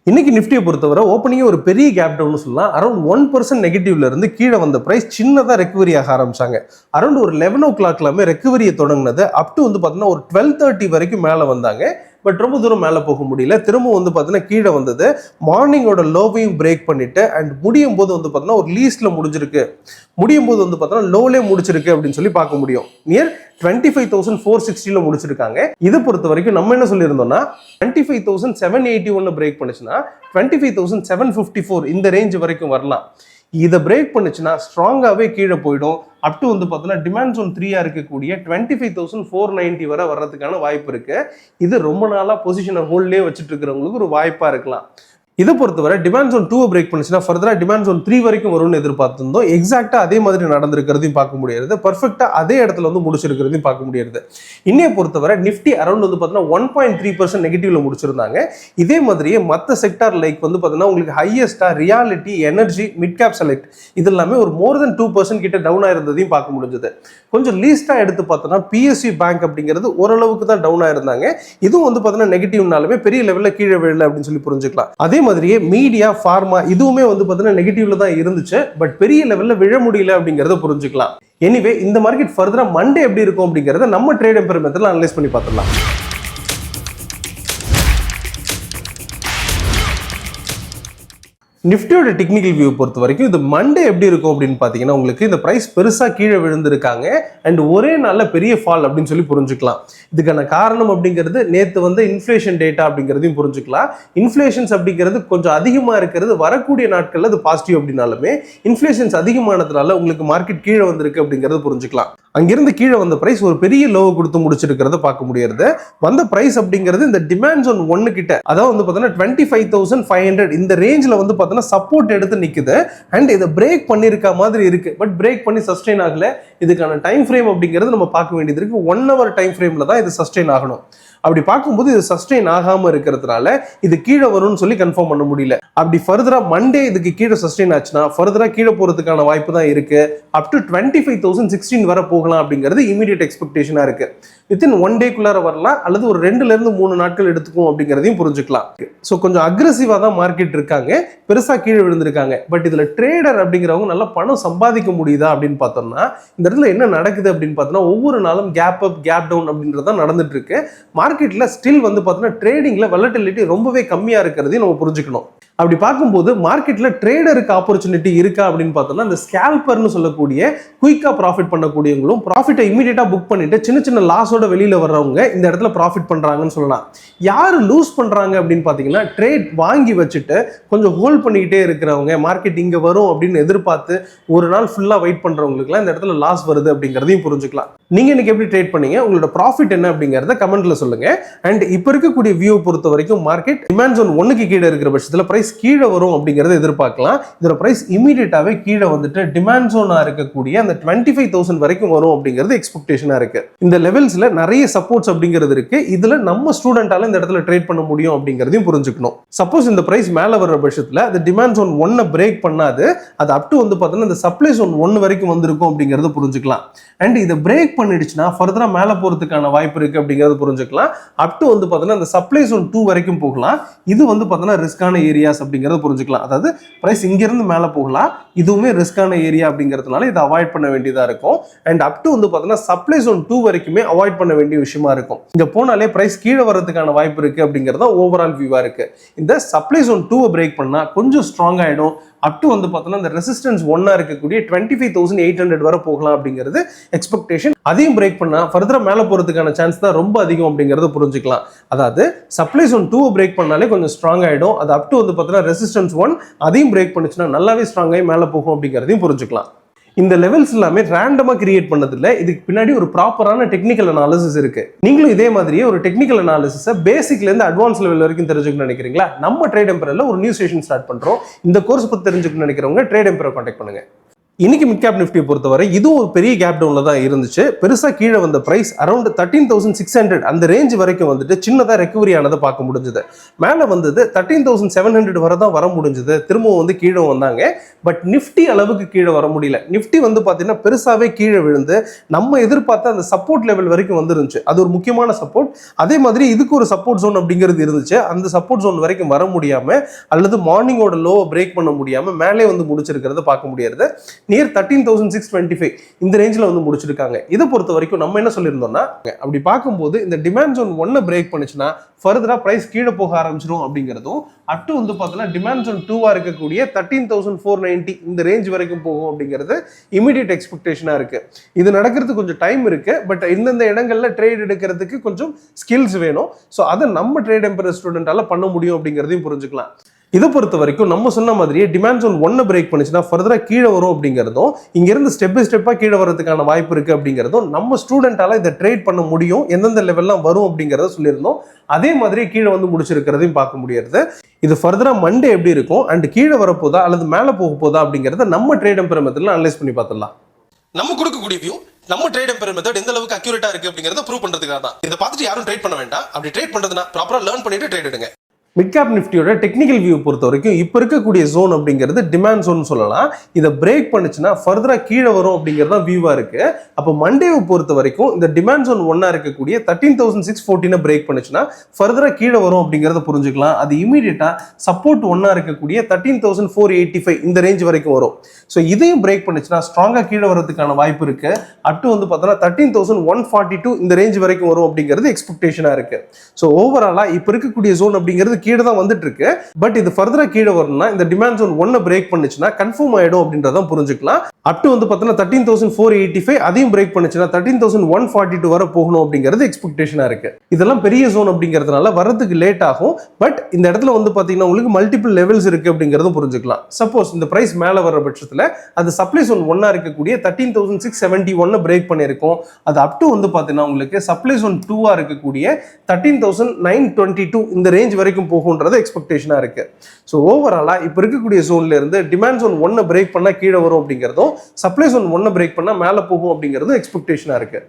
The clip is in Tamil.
இன்னைக்கு நிஃப்டியை பொறுத்தவரை ஓப்பனிங்கே ஒரு பெரிய கேப் டவுன் சொல்லலாம். அரௌண்ட் 1% நெகட்டிவ்ல இருந்து கீழே வந்த பிரைஸ் சின்னதாக ரெக்கவரி ஆக ஆரம்பிச்சாங்க. அரௌண்ட் ஒரு 11 o'clock ரெக்கவரியை தொடங்கினது அப் டு பார்த்தீங்கன்னா ஒரு 12:30 வரைக்கும் மேலே வந்தாங்க. பட் ரொம்ப தூரம் மேலே போக முடியல. திரும்ப பார்த்தீங்கன்னா கீழே வந்தது. மார்னிங்கோட லோவையும் பிரேக் பண்ணிட்டு அண்ட் முடியும் போது பார்த்தீங்கன்னா ஒரு லீஸ்ட்ல முடிஞ்சிருக்கு. முடியும் போது பார்த்தீங்கன்னா லோலே முடிச்சிருக்கு அப்படின்னு சொல்லி பார்க்க முடியும். நியர் 25,460 முடிச்சிருக்காங்க. இதை பொறுத்த வரைக்கும் நம்ம என்ன சொல்லியிருந்தோம்னா 25,781 பிரேக் பண்ணுச்சுன்னா 25,754 இந்த ரேஞ்ச் வரைக்கும் வரலாம். இதை பிரேக் பண்ணுச்சுன்னா ஸ்ட்ராங்காகவே கீழே போயிடும். அப் டு பார்த்தீங்கன்னா டிமாண்ட் ஜோன் 3 இருக்கக்கூடிய 25,490 வரை வர்றதுக்கான வாய்ப்பு இருக்கு. இது ரொம்ப நாளா பொசிஷனை ஹோல்ட்லேயே வச்சுட்டு இருக்கிறவங்களுக்கு ஒரு வாய்ப்பா இருக்கலாம். இதை பொறுத்தவரை டிமாண்ட் ஜோன் 2 பிரேக் பண்ணுச்சுன்னா ஃபர்தரா டிமாண்ட் ஜோன் 3 வரைக்கும் வரும்னு எதிர்பார்த்திருந்தோம். எக்ஸாக்டா அதே மாதிரி நடந்திருக்கிறதையும் பார்க்க முடியாது. பர்ஃபெக்டா அதே இடத்துல முடிச்சிருக்கிறதையும் பார்க்க முடியாது. இன்னைய பொறுத்தவரை நிஃப்டி அரௌண்ட் பார்த்தீங்கன்னா 1.3% நெகட்டிவ்ல முடிச்சிருந்தாங்க. இதே மாதிரியே மற்ற செக்டார் லைக் பார்த்தீங்கன்னா உங்களுக்கு ஹையஸ்டா reality, energy, mid cap select இது எல்லாமே ஒரு மோர் தென் 2% கிட்ட டவுன் ஆயிருந்ததையும் பார்க்க முடிஞ்சது. கொஞ்சம் லீஸ்டா எடுத்து பார்த்தோம்னா பிஎஸ்சி பேங்க் அப்படிங்கிறது ஓரளவுக்கு தான் டவுன் ஆயிருந்தாங்க. இதுவும் பார்த்தீங்கன்னா நெகட்டிவ்னாலுமே பெரிய லெவலில் கீழே விழல அப்படின்னு சொல்லி புரிஞ்சுக்கலாம். அதே மாதிரியே மீடியா, ஃபார்மா இதுவுமே பார்த்தீங்கன்னா நெகட்டிவ்ல தான் இருந்துச்சு. பட் பெரிய லெவல்ல விழ முடியல அப்படிங்கறத புரிஞ்சுக்கலாம். எனிவே இந்த மார்க்கெட் ஃபர்தரா மண்டே எப்படி இருக்கும் அப்படிங்கறத நம்ம ட்ரேட் எம்பையர் மெத்தட்ல அனலைஸ் பண்ணி பார்த்துடலாம். நிஃப்டியோட டெக்னிக்கல் வியூ பொறுத்த வரைக்கும் இது மண்டே எப்படி இருக்கும் அப்படின்னு பார்த்தீங்கன்னா உங்களுக்கு இந்த பிரைஸ் பெருசாக கீழே விழுந்திருக்காங்க அண்ட் ஒரே நாள்ல பெரிய ஃபால் அப்படின்னு சொல்லி புரிஞ்சுக்கலாம். இதுக்கான காரணம் அப்படிங்கிறது நேற்று இன்ஃப்ளேஷன் டேட்டா அப்படிங்கிறதையும் புரிஞ்சுக்கலாம். இன்ஃப்ளேஷன்ஸ் அப்படிங்கிறது கொஞ்சம் அதிகமாக இருக்கிறது வரக்கூடிய நாட்களில் அது பாசிட்டிவ் அப்படின்னாலுமே இன்ஃப்ளேஷன்ஸ் அதிகமானதுனால உங்களுக்கு மார்க்கெட் கீழே வந்திருக்கு அப்படிங்கிறது புரிஞ்சுக்கலாம். அங்கிருந்து கீழே வந்த பிரைஸ் ஒரு பெரிய லோவை கொடுத்து முடிச்சிருக்கிறத பார்க்க முடியாது. வந்த பிரைஸ் அப்படிங்கிறது இந்த டிமாண்ட் ஜோன் 1 கிட்ட அதாவது பார்த்தீங்கன்னா 25,500 இந்த ரேஞ்சில் பார்த்தீங்கன்னா சப்போர்ட் எடுத்து நிக்குது அண்ட் இதை பிரேக் பண்ணிருக்க மாதிரி இருக்கு. பட் பிரேக் பண்ணி சஸ்டெயின் ஆகல. இதுக்கான டைம் ஃப்ரேம் அப்படிங்கிறது நம்ம பார்க்க வேண்டியது இருக்கு. 1 hour டைம் ஃப்ரேம்ல தான் இது சஸ்டெயின் ஆகணும். அப்படி பார்க்கும்போது இது சஸ்டெயின் ஆகாம இருக்கிறதுனால இது கீழே வரும்னு சொல்லி கன்ஃபார்ம் பண்ண முடியல. அப்படி ஃபர்தரா மண்டே இதுக்கு கீழே சஸ்டெயின் ஆச்சுன்னா ஃபர்தரா கீழே போறதுக்கான வாய்ப்பு தான் இருக்கு. அப் டு 25,016 வரை போகலாம் அப்படிங்கிறது இமீடியட் எக்ஸ்பெக்டேஷனா இருக்கு. வித்தின் 1 டேக்குள்ளார வரலாம் அல்லது ஒரு 2 to 3 நாட்கள் எடுத்துக்கும் அப்படிங்கிறதையும் புரிஞ்சுக்கலாம். ஸோ கொஞ்சம் அக்ரெசிவா தான் மார்க்கெட் இருக்காங்க. பெருசா கீழே விழுந்திருக்காங்க. பட் இதுல ட்ரேடர் அப்படிங்கிறவங்க நல்லா பணம் சம்பாதிக்க முடியுதா அப்படின்னு பார்த்தோம்னா இந்த இடத்துல என்ன நடக்குது அப்படின்னு பார்த்தோம்னா ஒவ்வொரு நாளும் கேப் அப், கேப் டவுன் அப்படின்றதான் நடந்துட்டு இருக்கு. மார்க்கெட்ல ஸ்டில் பார்த்தீங்கன்னா ட்ரேடிங்ல வாலட்டிலிட்டி ரொம்பவே கம்மியா இருக்கிறதையும் நம்ம புரிஞ்சுக்கணும். அப்படி பார்க்கும்போது மார்க்கெட்ல ட்ரேடருக்கு ஆப்பர்ச்சுனிட்டி இருக்கா அப்படின்னு பார்த்தோம்னா இந்த ஸ்கேல்பர்னு சொல்லக்கூடிய குயிக்கா ப்ராஃபிட் பண்ணக்கூடியவங்களும் ப்ராஃபிட்டை இமீடியட்டா புக் பண்ணிட்டு சின்ன சின்ன லாஸோட வெளியில வர்றவங்க இந்த இடத்துல ப்ராஃபிட் பண்றாங்கன்னு சொல்லலாம். யாரு லூஸ் பண்றாங்க அப்படின்னு பார்த்தீங்கன்னா ட்ரேட் வாங்கி வச்சுட்டு கொஞ்சம் ஹோல்ட் பண்ணிக்கிட்டே இருக்கிறவங்க, மார்க்கெட் இங்க வரும் அப்படின்னு எதிர்பார்த்து ஒரு நாள் ஃபுல்லா வெயிட் பண்றவங்களுக்குலாம் இந்த இடத்துல லாஸ் வருது அப்படிங்கிறதையும் புரிஞ்சுக்கலாம். நீங்க இன்னைக்கு எப்படி ட்ரேட் பண்ணீங்க, உங்களோட ப்ராஃபிட் என்ன அப்படிங்கறத கமெண்ட்ல சொல்லுங்க. அண்ட் இப்ப இருக்கக்கூடிய வியூ பொறுத்த வரைக்கும் மார்க்கெட் டிமாண்ட் ஜோன் 1 கீழே இருக்கிற பட்சத்துல பிரைஸ் கீழே வரும் அப்படிங்கறத எதிர்பார்க்கலாம். இதோட பிரைஸ் இமீடியட்டாவே கீழே வந்துட்டு டிமாண்ட் ஜோனா இருக்கக்கூடிய அந்த 25,000 வரைக்கும் வரும் அப்படிங்கிறது எக்ஸ்பெக்டேஷனா இருக்கு. இந்த லெவல்ஸ்ல நிறைய சப்போர்ட்ஸ் அப்படிங்கிறது இருக்கு. இதுல நம்ம ஸ்டூடெண்டால இந்த இடத்துல ட்ரேட் பண்ண முடியும் அப்படிங்கறதையும் புரிஞ்சுக்கணும். சப்போஸ் இந்த பிரைஸ் மேல வர்ற பட்சத்துல அந்த டிமாண்ட் ஜோன் 1 பிரேக் பண்ணாது அது அப் டு பார்த்தீங்கன்னா இந்த சப்ளை ஜோன் 1 வரைக்கும் வந்திருக்கும் அப்படிங்கறத புரிஞ்சுக்கலாம். அண்ட் இதை பிரேக் பண்ணிடுச்சுன்னா ஃபர்தரா மேல போறதுக்கான வாய்ப்பு இருக்கு அப்படிங்கறது புரிஞ்சுக்கலாம். அப் டு பார்த்தீங்கன்னா இந்த சப்ளை ஜோன் 2 வரைக்கும் போகலாம். இது பார்த்தீங்கன்னா ரிஸ்கான ஏரியாஸ் அப்படிங்கறத புரிஞ்சுக்கலாம். அதாவது பிரைஸ் இங்க இருந்து மேல போகலாம். இதுவுமே ரிஸ்கான ஏரியா அப்படிங்கிறதுனால இதை அவாய்ட் பண்ண வேண்டியதா இருக்கும். அண்ட் அப் டு பார்த்தீங்கன்னா சப்ளை ஜோன் 2 வரைக்குமே அவாய்ட் பண்ண வேண்டிய விஷயமா இருக்கும். இங்க போனாலே பிரைஸ் கீழே வரதுக்கான வாய்ப்பு இருக்கு அப்படிங்கறது ஓவரால் வியூவா இருக்கு. இந்த சப்ளை ஜோன் 2 பிரேக் பண்ணா கொஞ்சம் ஸ்ட்ராங் ஆயிடும். அப் டு பார்த்தீங்கன்னா இந்த ரெசிஸ்டன்ஸ் 1 இருக்கக்கூடிய 25,800 வரை போகலாம் அப்படிங்கிறது எக்ஸ்பெக்டேஷன். அதையும் பிரேக் பண்ணா ஃபர்தரா மேல போறதுக்கான சான்ஸ் தான் ரொம்ப அதிகம் அப்படிங்கறத புரிஞ்சுக்கலாம். அதாவது சப்ளை ஜோன் 2 பிரேக் பண்ணாலே கொஞ்சம் ஸ்ட்ராங் ஆயிடும். அது அப் டு பார்த்தீங்கன்னா ரெசிஸ்டன்ஸ் 1 அதையும் பிரேக் பண்ணுச்சுன்னா நல்லாவே ஸ்ட்ராங் ஆகி மேல போகும் அப்படிங்கறதையும் புரிஞ்சுக்கலாம். இந்த லெவல்ஸ் எல்லாமே ரேண்டமா கிரியேட் பண்ணதில்லை. இதுக்கு பின்னாடி ஒரு ப்ராப்பரான டெக்னிக்கல் அனாலிசிஸ் இருக்கு. நீங்களும் இதே மாதிரியே ஒரு டெக்னிக்கல் அனாலிசிஸை பேசிக்ல இருந்து அட்வான்ஸ் லெவல் வரைக்கும் தெரிஞ்சுக்கணும்னு நினைக்கிறீங்களா? நம்ம ட்ரேட் எம்பையர்ல ஒரு நியூ செஷன் ஸ்டார்ட் பண்றோம். இந்த கோர்ஸ் பத்தி தெரிஞ்சுக்கணும்னு நினைக்கிறவங்க ட்ரேட் எம்பையரை கான்டாக்ட் பண்ணுங்க. இன்னைக்கு மிட் கேப் நிஃப்டியை பொறுத்தவரை இதுவும் ஒரு பெரிய கேப் டவுன்ல தான் இருந்துச்சு. பெருசா கீழே வந்த பிரைஸ் அரௌண்ட் 13,600 அந்த ரேஞ்ச் வரைக்கும் வந்துட்டு சின்னதா ரெக்கவரி ஆனதை பார்க்க முடிஞ்சது. மேல வந்தது 13,700 வரை தான் வர முடிஞ்சது. திரும்பவும் வந்து கீழே வந்தாங்க. பட் நிஃப்டி அளவுக்கு கீழே வர முடியல. நிஃப்டி வந்து பாத்தீங்கன்னா பெருசாவே கீழே விழுந்து நம்ம எதிர்பார்த்த அந்த சப்போர்ட் லெவல் வரைக்கும் வந்துருந்துச்சு. அது ஒரு முக்கியமான சப்போர்ட். அதே மாதிரி இதுக்கு ஒரு சப்போர்ட் ஜோன் அப்படிங்கிறது இருந்துச்சு. அந்த சப்போர்ட் ஜோன் வரைக்கும் வர முடியாம அல்லது மார்னிங்கோட லோவை பிரேக் பண்ண முடியாம மேலே வந்து முடிச்சிருக்கிறத பார்க்க முடியாது. நியர் 13,625 இந்த ரேஞ்சில் வந்து முடிச்சிருக்காங்க. இதை பொறுத்த வரைக்கும் நம்ம என்ன சொல்லியிருந்தோம்னா, அப்படி பார்க்கும்போது இந்த டிமாண்ட் ஜோன் 1 பிரேக் பண்ணுச்சுன்னா ஃபர்தரா பிரைஸ் கீழே போக ஆரம்பிச்சிடும் அப்படிங்கிறதும், அட்டு வந்து பார்த்தீங்கன்னா டிமாண்ட் ஜோன் 2 இருக்கக்கூடிய 13,490 இந்த ரேஞ்ச் வரைக்கும் போகும் அப்படிங்கிறது இமீடியட் எக்ஸ்பெக்டேஷனா இருக்கு. இது நடக்கிறதுக்கு கொஞ்சம் டைம் இருக்கு. பட் இந்தந்த இடங்கள்ல ட்ரேட் எடுக்கிறதுக்கு கொஞ்சம் ஸ்கில்ஸ் வேணும். ஸோ அதை நம்ம ட்ரேட் எம்பரர் ஸ்டூடெண்டால பண்ண முடியும் அப்படிங்கிறதையும் புரிஞ்சுக்கலாம். இதை பொறுத்த வரைக்கும் நம்ம சொன்ன மாதிரியே டிமாண்ட் ஜோன் 1 பிரேக் பண்ணுச்சுன்னா ஃபர்தரா கீழே வரும் அப்படிங்கிறதும், இங்கிருந்து ஸ்டெப் பை ஸ்டெப்பா கீழே வரதுக்கான வாய்ப்பு இருக்கு அப்படிங்கிறதும், நம்ம ஸ்டூடெண்டால இதை ட்ரேட் பண்ண முடியும், எந்தெந்த லெவல்லாம் வரும் அப்படிங்கிறத சொல்லியிருந்தோம். அதே மாதிரி கீழே வந்து முடிச்சிருக்கிறதையும் பார்க்க முடியாது. இது ஃபர்தரா மண்டே எப்படி இருக்கும் அண்ட் கீழே வரப்போதா அல்லது மேலே போக போதா அப்படிங்கிறத நம்ம ட்ரேட் எம்பரர் மெத்தட்ல அனலைஸ் பண்ணி பார்த்துடலாம். நம்ம கொடுக்கக்கூடிய வியூ நம்ம ட்ரேட் எம்பரர் மெத்தட் எந்த அளவுக்கு அக்யூரேட்டா இருக்கு அப்படிங்கறத ப்ரூவ் பண்றதுக்காக தான். இதை பார்த்துட்டு யாரும் ட்ரேட் பண்ண வேண்டாம். அப்படி ட்ரேட் பண்றதுனா ப்ராப்பரா லேர்ன் பண்ணிட்டு ட்ரேட் எடுங்க. மிட் கேப் நிஃப்டியோட டெக்னிக்கல் வியூ பொறுத்த வரைக்கும் இப்போ இருக்கக்கூடிய ஜோன் அப்படிங்கிறது டிமாண்ட் ஜோன் சொல்லலாம். இதை பிரேக் பண்ணுச்சுன்னா ஃபர்தரா கீழே வரும் அப்படிங்கிறது தான் வியூவா இருக்கு. அப்போ மண்டேவை பொறுத்த வரைக்கும் இந்த டிமாண்ட் ஜோன் 1 இருக்கக்கூடிய 13,614 பிரேக் பண்ணுச்சுன்னா ஃபர்தரா கீழே வரும் அப்படிங்கிறத புரிஞ்சுக்கலாம். அது இமீடியட்டா சப்போர்ட் 1 இருக்கக்கூடிய 13,485 இந்த ரேஞ்ச் வரைக்கும் வரும். ஸோ இதையும் பிரேக் பண்ணுச்சுன்னா ஸ்ட்ராங்கா கீழே வரதுக்கான வாய்ப்பு இருக்கு. அட்டு வந்து பார்த்தோன்னா 13,142 இந்த ரேஞ்ச் வரைக்கும் வரும் அப்படிங்கிறது எக்ஸ்பெக்டேஷனா இருக்கு. ஸோ ஓவராலா இப்போ இருக்கக்கூடிய ஜோன் அப்படிங்கிறது கீழே தான் வந்துட்டு இருக்கு. பட் இது ஃபர்தரா கீழே வரணும்னா இந்த டிமாண்ட் ஜோன் 1 பிரேக் பண்ணுச்சுன்னா கன்ஃபார்ம் ஆயிடும் அப்படின்றத புரிஞ்சுக்கலாம். அப் டு வந்து பார்த்தீங்கன்னா 13,485 அதையும் பிரேக் பண்ணுச்சுன்னா 13,142 வரை போகணும் அப்படிங்கிறது எக்ஸ்பெக்டேஷனா இருக்கு. இதெல்லாம் பெரிய ஜோன் அப்படிங்கிறதுனால வரதுக்கு லேட் ஆகும். பட் இந்த இடத்துல வந்து பாத்தீங்கன்னா உங்களுக்கு மல்டிபிள் லெவல்ஸ் இருக்கு அப்படிங்கிறதும் புரிஞ்சுக்கலாம். சப்போஸ் இந்த பிரைஸ் மேல வர பட்சத்துல அது சப்ளை ஜோன் 1 இருக்கக்கூடிய 13,671 பிரேக் பண்ணிருக்கும். அது அப் டு வந்து பாத்தீங்கன்னா உங்களுக்கு சப்ளை ஜோன் 2 இருக்கக்கூடிய 13,922 இந்த ரேஞ்ச் வரைக்கும் போகும்ன்றது எக்ஸ்பெக்டேஷனா இருக்கு. ஸோ ஓவராலா இப்போ இருக்கக்கூடிய ஜோன்ல இருந்து டிமாண்ட் ஜோன் 1 பிரேக் பண்ணா கீழே வரும் அப்படிங்கிறதும், சப்ளை ஜோன் 1 பிரேக் பண்ணா மேல போகும் அப்படிங்கிறதும் எக்ஸ்பெக்டேஷனா இருக்கு.